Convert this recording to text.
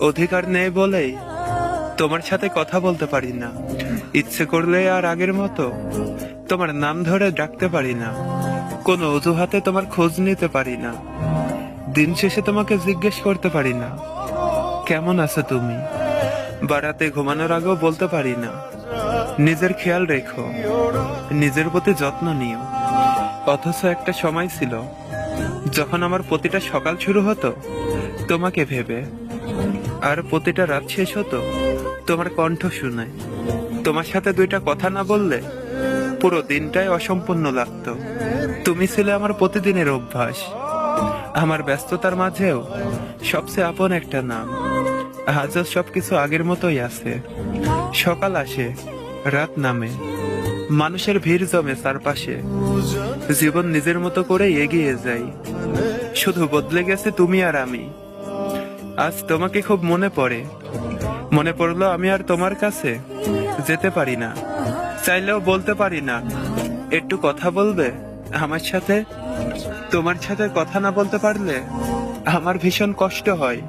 অধিকার নেই বলেই তোমার সাথে কথা বলতে পারি না। ইচ্ছে করলে আর আগের মতো তোমার নাম ধরে ডাকতে পারি না। কোনো অজুহাতে তোমার খোঁজ নিতে পারি না। দিন শেষে তোমাকে জিজ্ঞেস করতে পারি না কেমন আছো তুমি। বারাতে ঘুমানোর আগেও বলতে পারি না নিজের খেয়াল রেখো, নিজের প্রতি যত্ন নিও। অথচ একটা সময় ছিল যখন আমার প্রতিটা সকাল শুরু হতো তোমাকে ভেবে, আর প্রতিটা রাত শেষ হতো তোমার কণ্ঠ শুনে। তোমার সাথে দুইটা কথা না বললে পুরো দিনটাই অসম্পূর্ণ লাগতো। তুমি ছিলে আমার প্রতিদিনের অভ্যাস, আমার ব্যস্ততার মাঝেও সবচেয়ে আপন একটা নাম। আজও সবকিছু আগের মতোই আছে। সকাল আসে, রাত নামে, মানুষের ভিড় জমে চারপাশে, জীবন নিজের মতো করে এগিয়ে যায়। শুধু বদলে গেছে তুমি আর আমি। আজ তোমাকে খুব মনে পড়ে। মনে পড়লো আমি আর তোমার কাছে যেতে পারি না, চাইলেও বলতে পারি না একটু কথা বলবে আমার সাথে। তোমার সাথে কথা না বলতে পারলে আমার ভীষণ কষ্ট হয়।